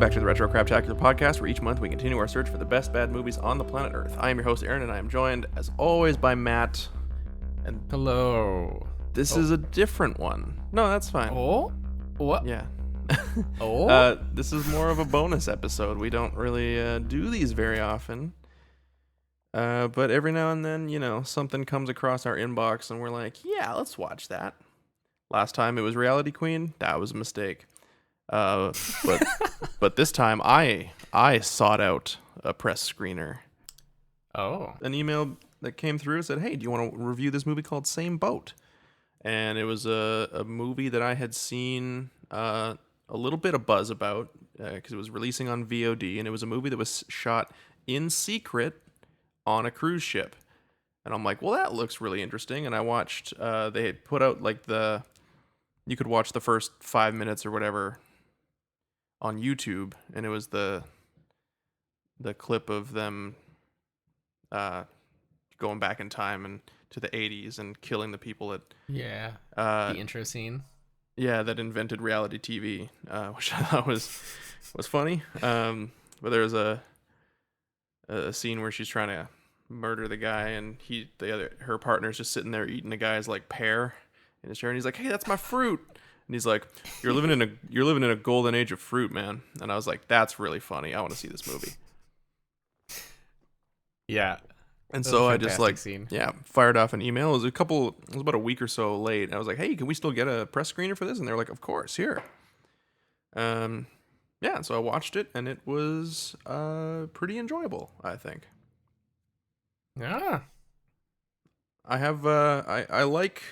Welcome back to the Retro Craptacular podcast, where each month we continue our search for the best bad movies on the planet Earth. I am your host, Aaron, and I am joined, as always, by Matt. And hello. This is a different one. No, that's fine. Oh? What? Yeah. Oh? This is more of a bonus episode. We don't really do these very often. But every now and then, something comes across our inbox and we're like, yeah, let's watch that. Last time it was Reality Queen. That was a mistake. But this time I sought out a press screener. Oh. An email that came through said, hey, do you want to review this movie called Same Boat? And it was a movie that I had seen a little bit of buzz about because it was releasing on VOD, and it was a movie that was shot in secret on a cruise ship. And I'm like, well, that looks really interesting. And I watched, they had put out you could watch the first 5 minutes or whatever on YouTube, and it was the clip of them going back in time and to the 80s and killing the people that the intro scene. Yeah, that invented reality TV, which I thought was funny. But there's a scene where she's trying to murder the guy, and her partner's just sitting there eating the guy's like pear in his chair, and he's like, "Hey, that's my fruit." And he's like, "You're living in a golden age of fruit, man." And I was like, "That's really funny. I want to see this movie." Yeah. And so I just scene. fired off an email. It was about a week or so late. And I was like, "Hey, can we still get a press screener for this?" And they're like, "Of course, here." And so I watched it, and it was pretty enjoyable, I think. Yeah. I have I like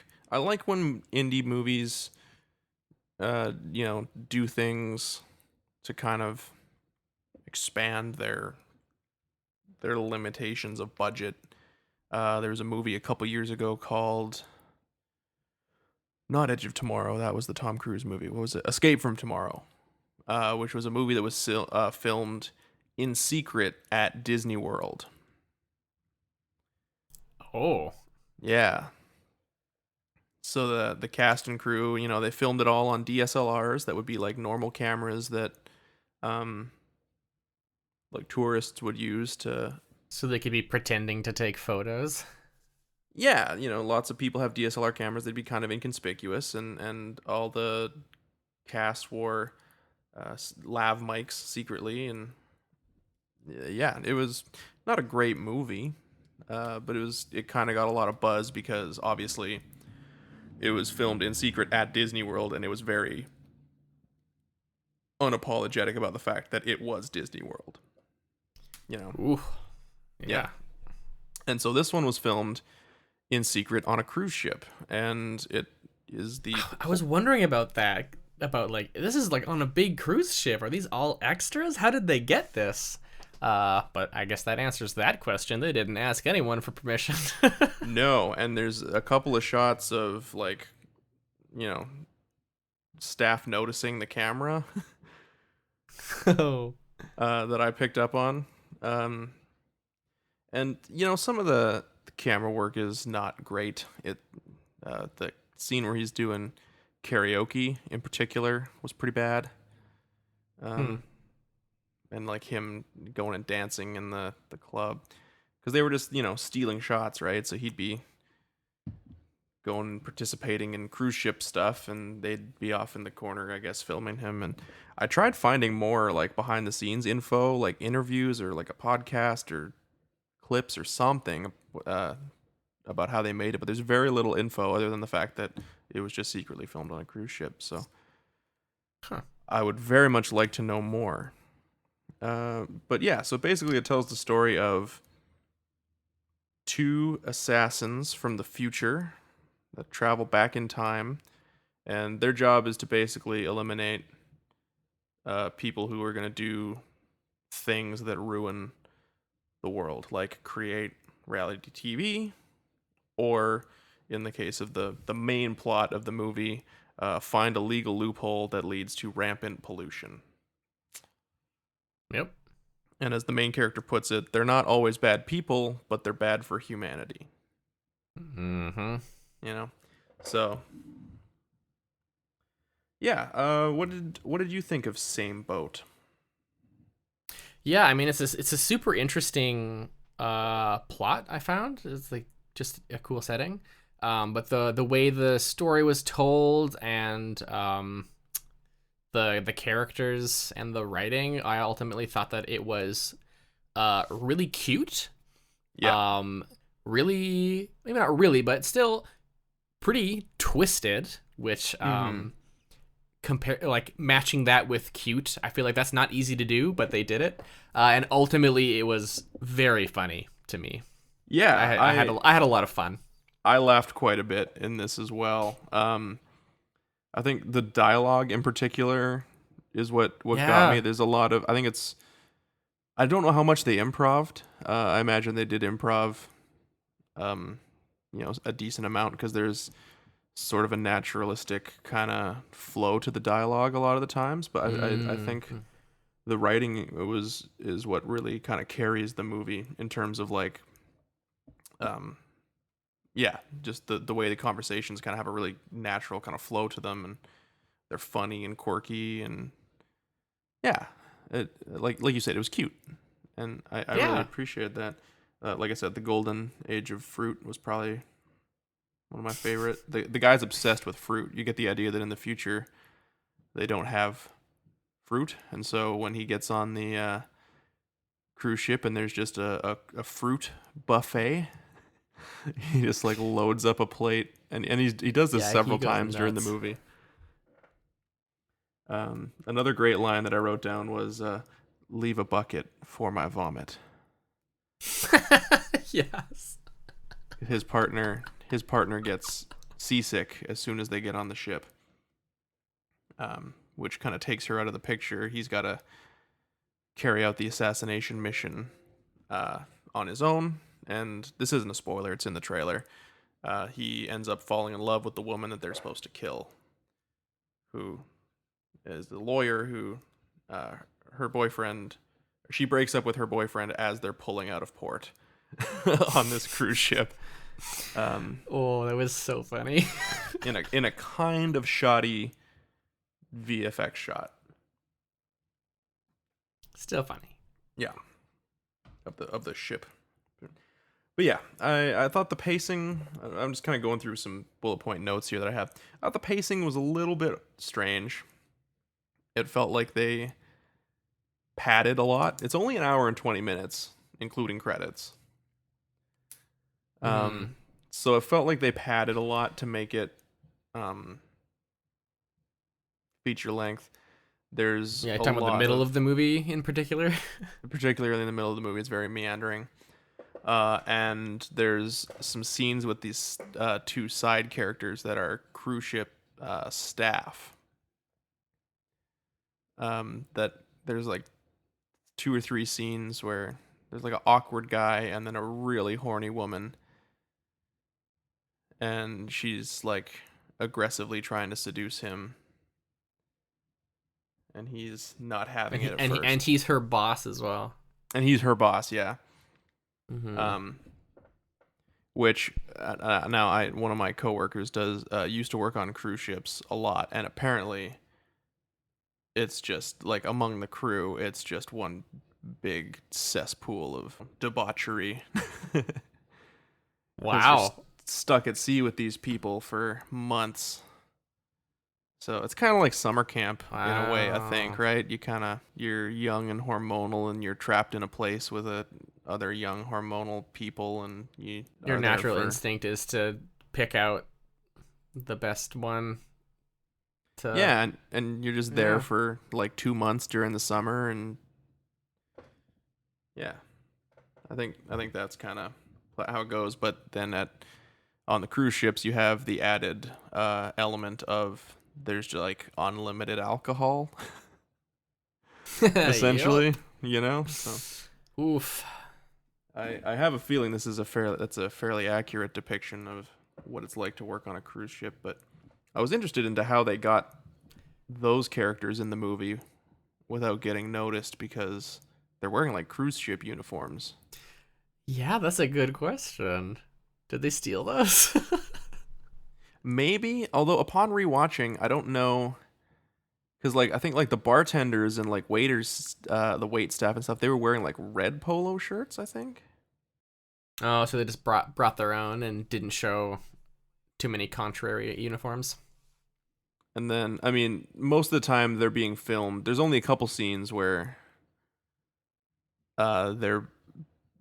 when indie movies do things to kind of expand their limitations of budget. There was a movie a couple years ago called not Edge of Tomorrow. That was the Tom Cruise movie. What was it? Escape from Tomorrow, which was a movie that was filmed in secret at Disney World. Oh. Yeah. So the cast and crew, they filmed it all on DSLRs that would be like normal cameras that like tourists would use to... So they could be pretending to take photos? Yeah, lots of people have DSLR cameras. They'd be kind of inconspicuous, and all the cast wore lav mics secretly, and yeah, it was not a great movie, but it kind of got a lot of buzz because obviously it was filmed in secret at Disney World, and it was very unapologetic about the fact that it was Disney World. Ooh. Yeah. And so this one was filmed in secret on a cruise ship, and it is I was wondering about that. About this is like on a big cruise ship. Are these all extras? How did they get this? But I guess that answers that question. They didn't ask anyone for permission. No, and there's a couple of shots of staff noticing the camera Oh. that I picked up on. And some of the camera work is not great. The scene where he's doing karaoke in particular was pretty bad. And like him going and dancing in the club, because they were just stealing shots, right? So he'd be going and participating in cruise ship stuff, and they'd be off in the corner, I guess, filming him. And I tried finding more like behind the scenes info, like interviews or like a podcast or clips or something about how they made it, but there's very little info other than the fact that it was just secretly filmed on a cruise ship. So I would very much like to know more. But yeah, so basically it tells the story of two assassins from the future that travel back in time, and their job is to basically eliminate people who are going to do things that ruin the world, like create reality TV, or in the case of the main plot of the movie, find a legal loophole that leads to rampant pollution. Yep. And as the main character puts it, they're not always bad people, but they're bad for humanity. Mm-hmm. So yeah, what did you think of Same Boat? Yeah, I mean it's a super interesting plot I found. It's like just a cool setting. But the way the story was told and the characters and the writing, I ultimately thought that it was really cute. Yeah. Um really, maybe not really, but still pretty twisted, which Hmm. compare like matching that with cute, I feel like that's not easy to do, but they did it. And ultimately it was very funny to me. Yeah, I had a lot of fun. I laughed quite a bit in this as well. I think the dialogue in particular is what got me. Yeah. There's a lot of, I think it's, I don't know how much they improved. I imagine they did improv, um, a decent amount because there's sort of a naturalistic kind of flow to the dialogue a lot of the times. But I mm think the writing is what really kind of carries the movie in terms of like, um, yeah, just the way the conversations kind of have a really natural kind of flow to them, and they're funny and quirky, and yeah, like you said, it was cute, and I really yeah. appreciated that. Like I said, the golden age of fruit was probably one of my favorite. The guy's obsessed with fruit. You get the idea that in the future they don't have fruit, and so when he gets on the cruise ship and there's just a fruit buffet, he just like loads up a plate, and he does this Yeah, he several goes times during the nuts. movie. Another great line that I wrote down was, "Leave a bucket for my vomit." Yes. His partner gets seasick as soon as they get on the ship, which kind of takes her out of the picture. He's got to carry out the assassination mission uh, on his own, and this isn't a spoiler; it's in the trailer. He ends up falling in love with the woman that they're supposed to kill, who is the lawyer who uh, her boyfriend. She breaks up with her boyfriend as they're pulling out of port on this cruise ship. Um, Oh, that was so funny. in a kind of shoddy VFX shot. Still funny. Yeah, of the ship. But yeah, I thought the pacing. I'm just kind of going through some bullet point notes here that I have. I thought the pacing was a little bit strange. It felt like they padded a lot. It's only an hour and 20 minutes, including credits. Mm. Um, so it felt like they padded a lot to make it um, feature length. There's Yeah, a talking about the lot middle of, of the movie in particular. particularly in the middle of the movie, it's very meandering. And there's some scenes with these two side characters that are cruise ship staff. That there's like two or three scenes where there's like an awkward guy and then a really horny woman, and she's like aggressively trying to seduce him, and he's not having it at And first. he's her boss as well. And he's her boss, yeah. Mm-hmm. Um, which now I one of my coworkers does used to work on cruise ships a lot, and apparently it's just like among the crew, it's just one big cesspool of debauchery. Because you're Wow. stuck at sea with these people for months. So it's kind of like summer camp in a way, I think, Wow. right? You're young and hormonal, and you're trapped in a place with other young hormonal people, and you Your are there natural for, instinct is to pick out the best one to. yeah, and you're just there Yeah. for like 2 months during the summer, and yeah, I think that's kind of how it goes. But then on the cruise ships, you have the added element of there's just like unlimited alcohol, Yep. essentially, So Oof. I have a feeling that's a fairly accurate depiction of what it's like to work on a cruise ship. But I was interested into how they got those characters in the movie without getting noticed because they're wearing like cruise ship uniforms. Yeah, that's a good question. Did they steal those? Maybe, although upon rewatching, I don't know Because like I think like the bartenders and like waiters, the wait staff and stuff, they were wearing like red polo shirts, I think. Oh, so they just brought their own and didn't show too many contrary uniforms. And then I mean, most of the time they're being filmed. There's only a couple scenes where they're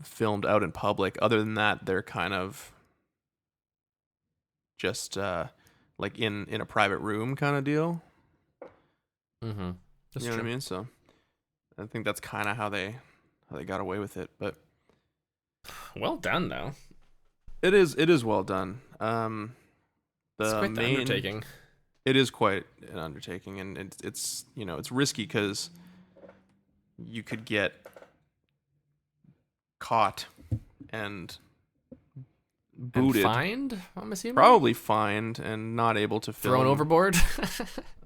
filmed out in public. Other than that, they're kind of just like in a private room kind of deal. Mm-hmm. That's You know what I true. mean? So I think that's kind of how they got away with it. But Well done, though. it is well done. It's The quite the main undertaking. it is quite an undertaking, and it's it's risky because you could get caught and And booted, fined, I'm assuming? probably fined, and not able to Thrown film. overboard?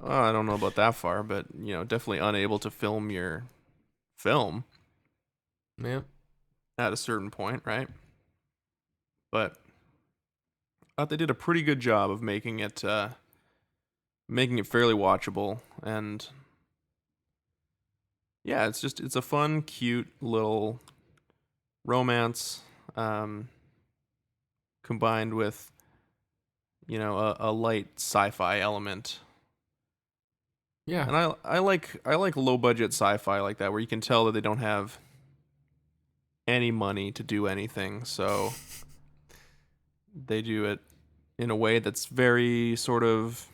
I don't know about that far, but definitely unable to film your film Yeah. at a certain point, right? But I thought they did a pretty good job of making it fairly watchable, and yeah, it's a fun, cute little romance, um, combined with a light sci-fi element. Yeah. And I like low budget sci-fi like that, where you can tell that they don't have any money to do anything, so they do it in a way that's very sort of,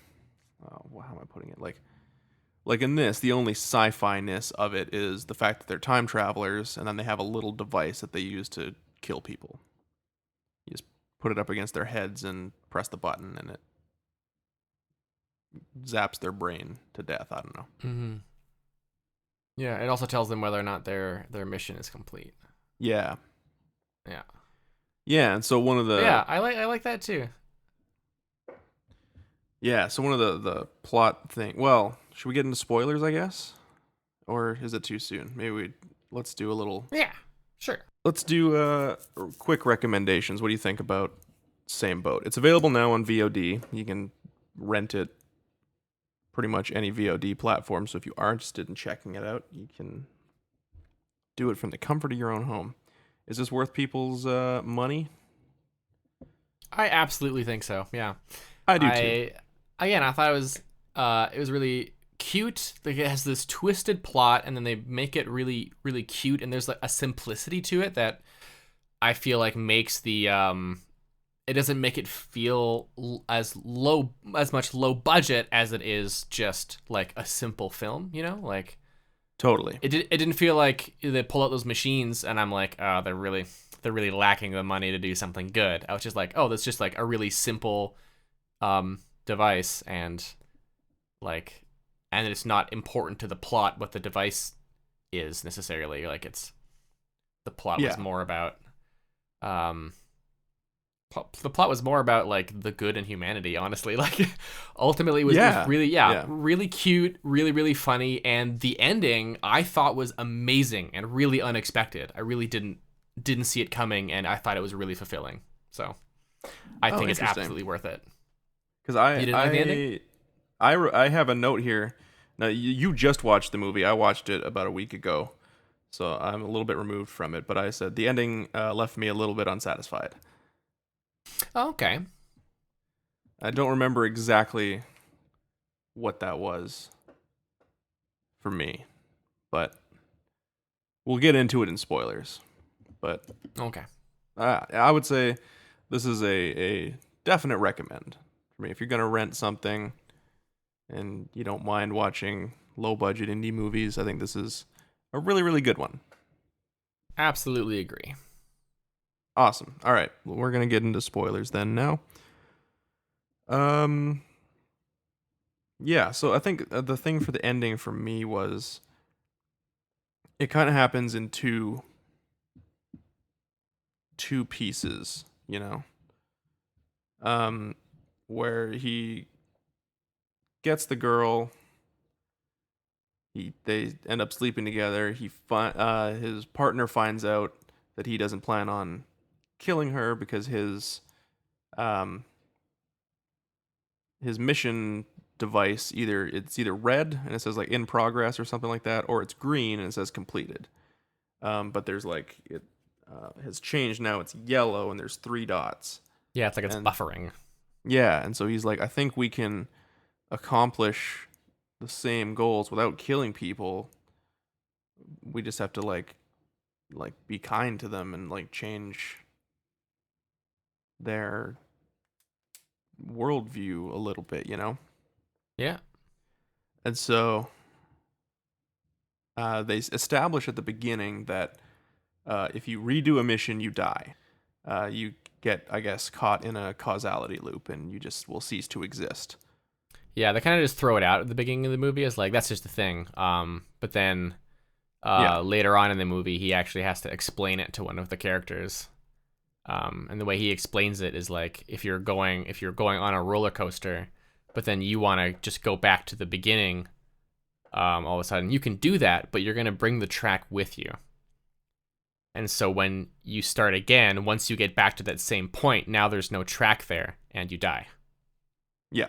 how am I putting it, like in this, the only sci-fi-ness of it is the fact that they're time travelers, and then they have a little device that they use to kill people. You just put it up against their heads and press the button, and it zaps their brain to death. I don't know. Mm-hmm. Yeah, it also tells them whether or not their mission is complete. Yeah, Yeah. yeah. And so one of But the yeah, I like that too. yeah, so one of the plot thing. Well, should we get into spoilers? I guess, or is it too soon? Maybe let's do a little. Yeah. Sure. Let's do quick recommendations. What do you think about Same Boat? It's available now on VOD. You can rent it pretty much any VOD platform. So if you are interested in checking it out, you can do it from the comfort of your own home. Is this worth people's money? I absolutely think so. Yeah. I do too. I thought it was really cute. Like it has this twisted plot, and then they make it really really cute, and there's like a simplicity to it that I feel like makes the it doesn't make it feel as much low budget as it is just like a simple film, like Totally. it didn't feel like they pull out those machines and I'm like, oh, they're really lacking the money to do something good. I was just like, oh, that's just like a really simple device, and it's not important to the plot what the device is necessarily. Like the plot was Yeah. more about um the plot was more about like the good and humanity, honestly. Like ultimately it was Yeah. really, Yeah. really cute, really really funny, and the ending I thought was amazing and really unexpected. I really didn't see it coming, and I thought it was really fulfilling. So I Oh, think it's interesting. absolutely worth it. Because You didn't like the ending? I have a note here. Now you just watched the movie. I watched it about a week ago, so I'm a little bit removed from it. But I said the ending left me a little bit unsatisfied. Oh, okay. I don't remember exactly what that was for me, but we'll get into it in spoilers. But Okay. I would say this is a definite recommend for me. If you're gonna rent something and you don't mind watching low budget indie movies, I think this is a really really good one. Absolutely agree. Awesome. All right, well, we're gonna get into spoilers then now. Um, yeah. So I think the thing for the ending for me was it kind of happens in two pieces. Um, where he gets the girl. They end up sleeping together. His partner finds out that he doesn't plan on killing her because his mission device, it's either red and it says like in progress or something like that, or it's green and it says completed. But there's like it has changed now. It's yellow and there's 3 dots. Yeah, it's like it's And buffering. yeah, and so he's like, I think we can accomplish the same goals without killing people. We just have to like be kind to them and like change their worldview a little bit, you know? Yeah. And so they establish at the beginning that if you redo a mission, you die. You get, I guess, caught in a causality loop, and you just will cease to exist. Yeah, they kind of just throw it out at the beginning of the movie as like that's just a thing. But then Yeah. later on in the movie, he actually has to explain it to one of the characters. And the way he explains it is like if you're going on a roller coaster, but then you want to just go back to the beginning, all of a sudden you can do that, but you're gonna bring the track with you. And so when you start again, once you get back to that same point, now there's no track there, and you die. Yeah.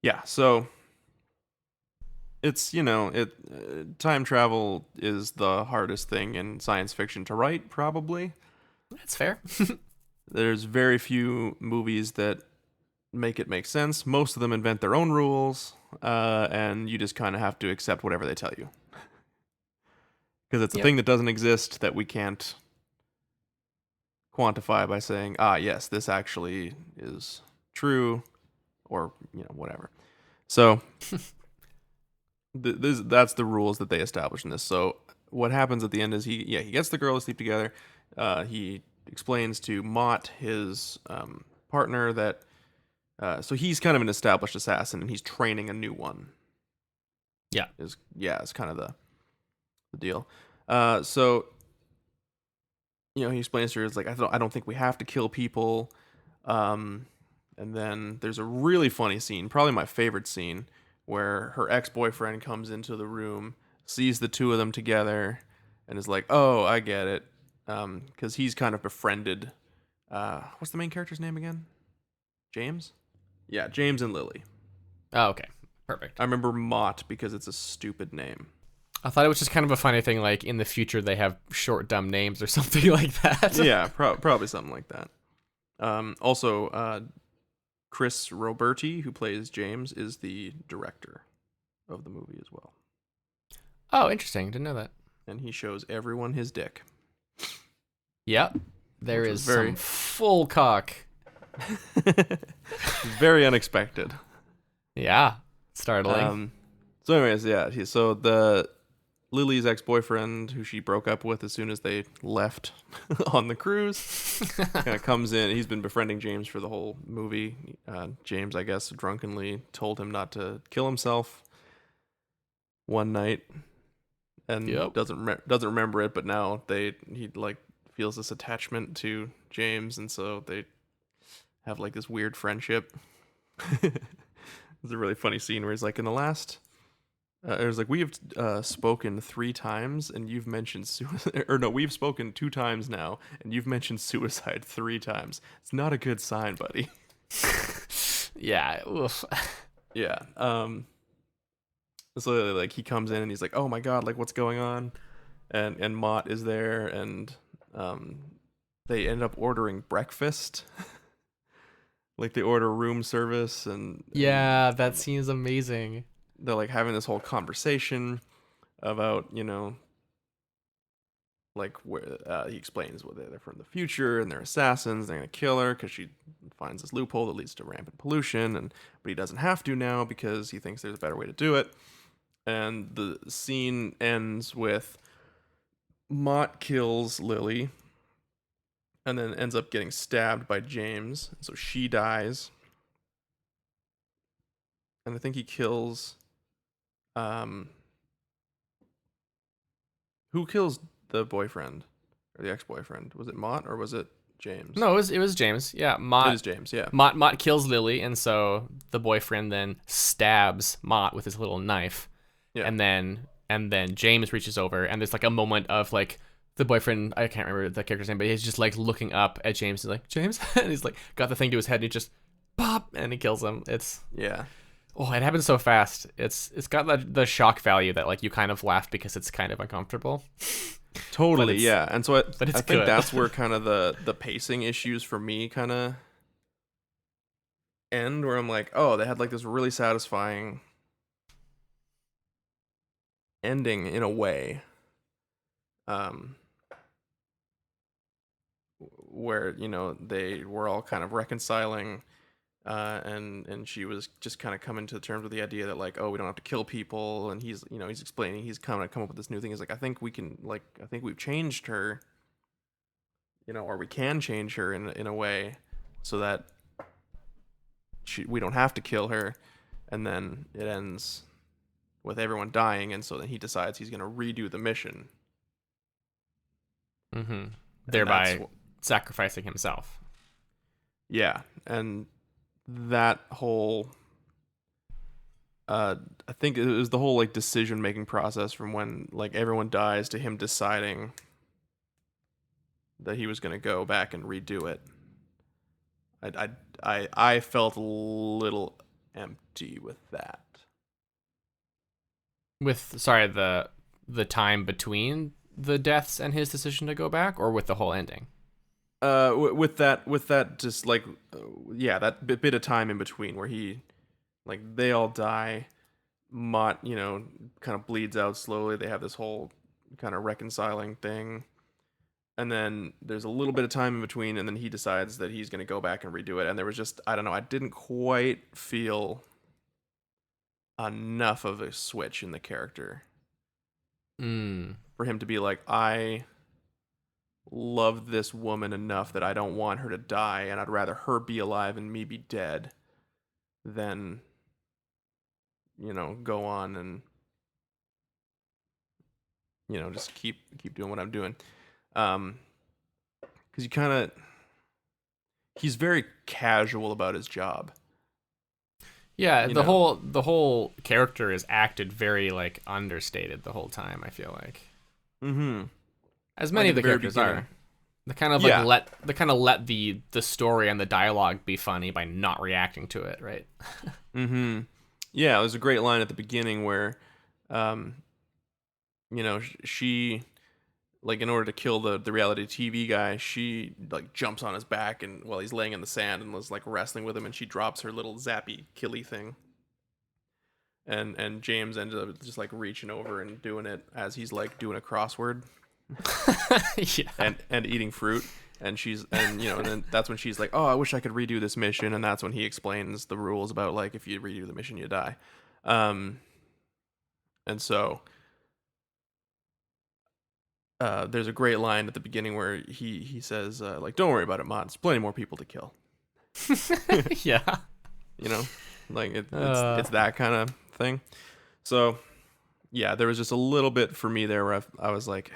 Yeah. So it's, time travel is the hardest thing in science fiction to write, probably. That's fair. There's very few movies that make it make sense. Most of them invent their own rules, and you just kind of have to accept whatever they tell you. Because it's a Yep. thing that doesn't exist that we can't quantify by saying, yes, this actually is true, or, whatever. So that's the rules that they establish in this. So what happens at the end is he gets the girl to sleep together. He explains to Mott, his partner, that so he's kind of an established assassin and he's training a new one. Yeah. It's kind of the deal. So he explains to her, it's like, I don't think we have to kill people. And then there's a really funny scene, probably my favorite scene, where her ex-boyfriend comes into the room, sees the two of them together, and is like, oh, I get it. Because he's kind of befriended. What's the main character's name again? James? Yeah, James and Lily. Oh, okay. Perfect. I remember Mott because it's a stupid name. I thought it was just kind of a funny thing, like in the future they have short, dumb names or something like that. Yeah, probably something like that. Also, Chris Roberti, who plays James, is the director of the movie as well. Oh, interesting. Didn't know that. And he shows everyone his dick. Yep. There Which is was very- some full cock. Very unexpected. Yeah. Startling. So anyways, yeah. So the Lily's ex-boyfriend, who she broke up with as soon as they left on the cruise, kind of comes in. He's been befriending James for the whole movie. James, I guess, drunkenly told him not to kill himself one night, and doesn't remember it. But now he like feels this attachment to James, and so they have like this weird friendship. It's a really funny scene where he's like, in the last. It was like, we have spoken 3 times, and you've mentioned suicide. Or no, we've spoken 2 times now, and you've mentioned suicide 3 times. It's not a good sign, buddy. Yeah. Oof. Yeah. So like he comes in and he's like, oh my god, like what's going on? And Mott is there, and they end up ordering breakfast. Like they order room service, and Yeah, that scene is amazing. They're like having this whole conversation about, like where he explains what they're from the future and they're assassins. They're gonna kill her because she finds this loophole that leads to rampant pollution, but he doesn't have to now because he thinks there's a better way to do it. And the scene ends with Mott kills Lily, and then ends up getting stabbed by James, so she dies. And I think he kills. Who kills the boyfriend or the ex-boyfriend? Was it Mott or was it James? No, it was James. Yeah, Mott. It is James. Yeah. Mott kills Lily, and so the boyfriend then stabs Mott with his little knife. Yeah. And then James reaches over, and there's like a moment of like the boyfriend, I can't remember the character's name, but he's just like looking up at James and like, James, and he's like got the thing to his head and he just pop and he kills him. It's Yeah. Oh, it happens so fast. It's got the shock value that like you kind of laugh because it's kind of uncomfortable. but Totally, it's yeah. And so but I it's think good. that's where kind of the pacing issues for me kind of end, where I'm like, oh, they had like this really satisfying ending in a way, um, where they were all kind of reconciling, and she was just kind of coming to terms with the idea that like, oh, we don't have to kill people, and he's explaining, he's kind of come up with this new thing. He's like, I think we've changed her, or we can change her in a way so that we don't have to kill her, and then it ends with everyone dying, and so then he decides he's going to redo the mission, Mm-hmm. and that's Thereby sacrificing himself. yeah, and that whole I think it was the whole like decision making process from when like everyone dies to him deciding that he was going to go back and redo it. I felt a little empty with that. With the time between the deaths and his decision to go back, or with the whole ending. With that just like yeah, that bit of time in between where he like they all die, Mott kind of bleeds out slowly. They have this whole kind of reconciling thing, and then there's a little bit of time in between, and then he decides that he's going to go back and redo it. And there was just, I don't know, I didn't quite feel enough of a switch in the character for him to be like, I love this woman enough that I don't want her to die, and I'd rather her be alive and me be dead than go on and just keep doing what I'm doing. Because he's very casual about his job. Yeah, the whole character is acted very like understated the whole time, I feel like. Mm-hmm. As many Like of the characters beginning. are. They kind of let the story and the dialogue be funny by not reacting to it, right? Mm-hmm. Yeah, there's a great line at the beginning where she like in order to kill the reality TV guy, she like jumps on his back and while he's laying in the sand and was like wrestling with him, and she drops her little zappy killy thing. And James ended up just like reaching over and doing it as he's like doing a crossword Yeah. and eating fruit. And and then that's when she's like, oh, I wish I could redo this mission. And that's when he explains the rules about like, if you redo the mission, you die. And so there's a great line at the beginning where he says like, don't worry about it, Mott. There's plenty more people to kill. Yeah. Like it's that kind of thing. So yeah, there was just a little bit for me there where I was like,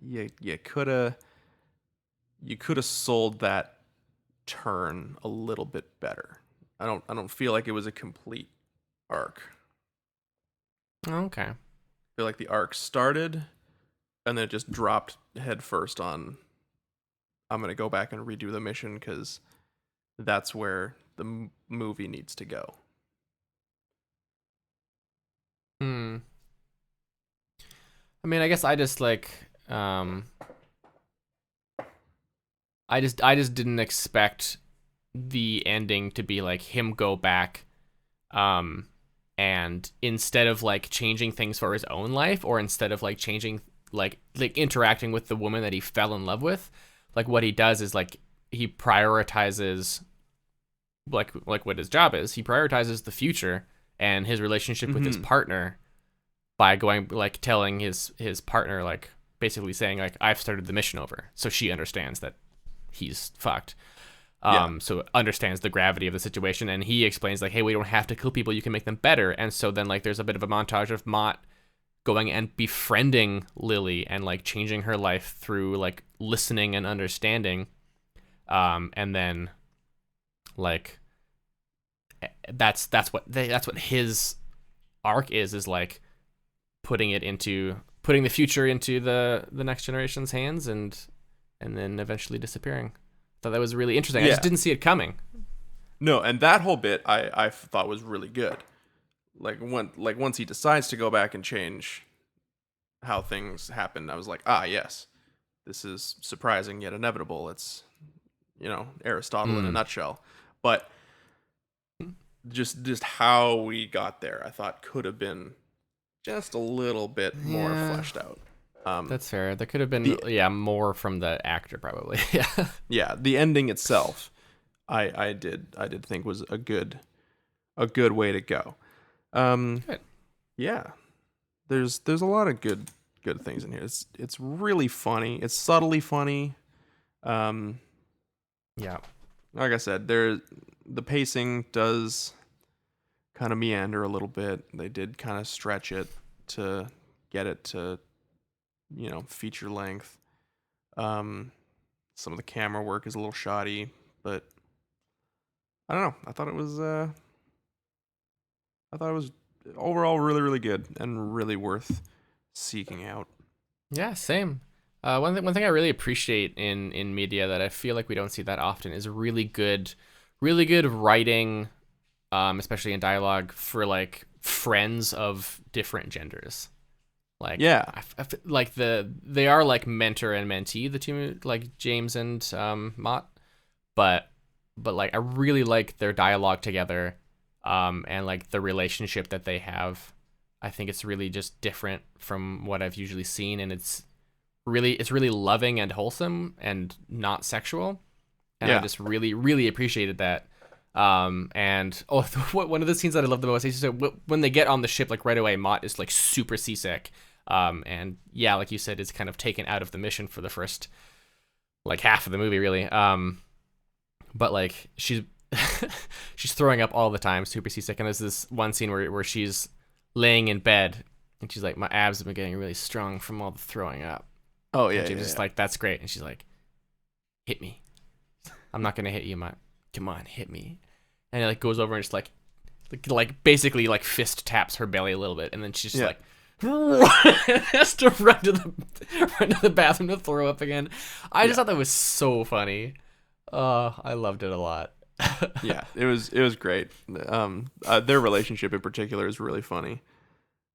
you could have sold that turn a little bit better. I don't feel like it was a complete arc. Okay. I feel like the arc started and then it just dropped head first on, I'm going to go back and redo the mission because that's where the movie needs to go. I mean, I guess I just like I just didn't expect the ending to be like him go back and instead of like changing things for his own life, or instead of like changing like interacting with the woman that he fell in love with, like what he does is like he prioritizes like what his job is. He prioritizes the future and his relationship with his partner by going like telling his partner, like basically saying like, I've started the mission over, so she understands that he's fucked. So understands the gravity of the situation, and he explains like, hey, we don't have to kill people, you can make them better. And so then like there's a bit of a montage of Mott going and befriending Lily and like changing her life through like listening and understanding, and then like that's what his arc is like putting the future into the next generation's hands, and then eventually disappearing. Thought that was really interesting. I just didn't see it coming. No, and that whole bit I thought was really good. once he decides to go back and change how things happen, I was like, ah, yes, this is surprising yet inevitable. It's, Aristotle in a Mm. nutshell. But just how we got there, I thought could have been just a little bit more Yeah, fleshed out. that's fair. There could have been, The yeah, more from the actor probably. Yeah. Yeah, the ending itself, I did think was a good way to go. Um, Good. yeah, there's a lot of good things in here. It's really funny. It's subtly funny. Um, Yeah. like I said, the pacing does kind of meander a little bit. They did kind of stretch it to get it to, feature length. Some of the camera work is a little shoddy, but I don't know. I thought it was overall really really good and really worth seeking out. Yeah, same. One thing I really appreciate in media that I feel like we don't see that often is really good writing, especially in dialogue for like friends of different genders. Like Yeah. like they are like mentor and mentee, the two, like James and Mott, but like I really like their dialogue together, and like the relationship that they have. I think it's really just different from what I've usually seen, and it's really loving and wholesome and not sexual, and I Yeah. just really really appreciated that. And one of the scenes that I love the most is so when they get on the ship, like right away, Mott is like super seasick. And yeah, like you said, is kind of taken out of the mission for the first like half of the movie, really. But like she's throwing up all the time, super seasick. And there's this one scene where she's laying in bed and she's like, my abs have been getting really strong from all the throwing up. Oh yeah. And James Yeah, is yeah. like, that's great. And she's like, hit me. I'm not gonna hit you, Matt. Come on, hit me. And it like goes over and just like basically like fist taps her belly a little bit, and then she's just Yeah. like has to run to the bathroom to throw up again. I just Yeah. thought that was so funny. I loved it a lot. Yeah, it was great. Their relationship in particular is really funny.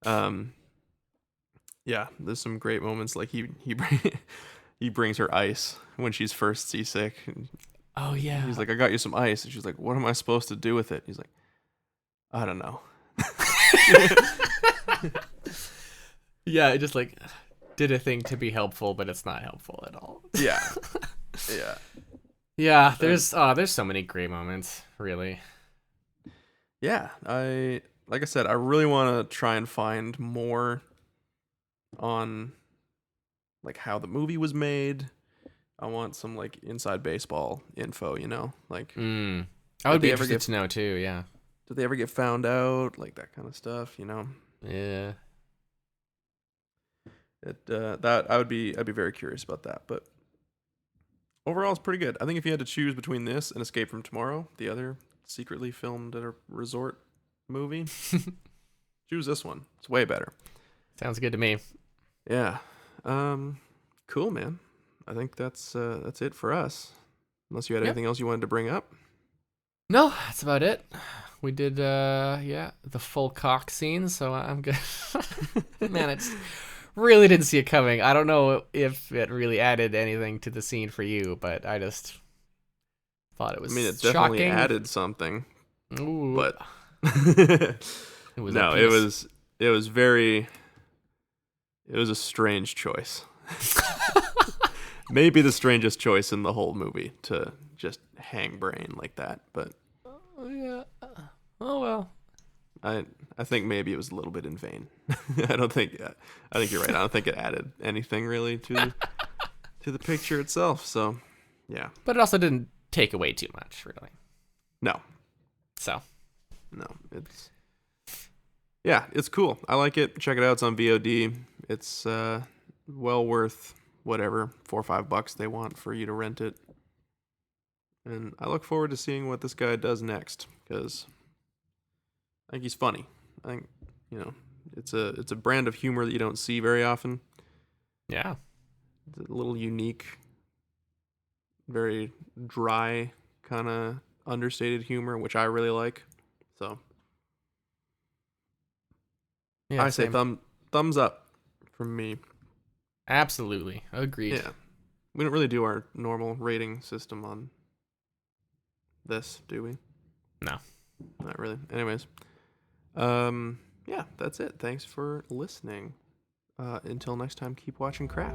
Um, yeah, there's some great moments. Like he brings her ice when she's first seasick. And Oh yeah. he's like, "I got you some ice," and she's like, "What am I supposed to do with it?" He's like, "I don't know." Yeah, it just like did a thing to be helpful, but it's not helpful at all. Yeah, yeah, Yeah, and there's so many great moments, really. yeah. Like I said, I really want to try and find more on like how the movie was made. I want some like inside baseball info, like I would did be they ever interested get to know too, yeah. did they ever get found out, like that kind of stuff, Yeah. that I'd be very curious about that. But overall, it's pretty good. I think if you had to choose between this and Escape from Tomorrow, the other secretly filmed at a resort movie, choose this one. It's way better. Sounds good to me. Yeah. Cool, man. I think that's it for us. Unless you had Yep. anything else you wanted to bring up. No, that's about it. We did yeah, the full cock scene, so I'm good. Man, it's really didn't see it coming. I don't know if it really added anything to the scene for you, but I just thought it I mean, was it definitely shocking. added something, Ooh, but it was a no, piece. it was very it was a strange choice. Maybe the strangest choice in the whole movie to just hang brain like that, but Oh, yeah. Oh well. I I think maybe it was a little bit in vain. I think you're right. I don't think it added anything really to the picture itself. So, yeah. But it also didn't take away too much, really. No. So No. It's yeah, it's cool. I like it. Check it out. It's on VOD. It's well worth whatever $4 or $5 they want for you to rent it. And I look forward to seeing what this guy does next because I think he's funny. I think, it's a brand of humor that you don't see very often. yeah. It's a little unique, very dry, kind of understated humor, which I really like. So, Yeah, I say same. thumbs up from me. Absolutely. Agreed. Yeah. We don't really do our normal rating system on this, do we? No. Not really. Anyways, yeah, that's it. Thanks for listening. Until next time, keep watching crap.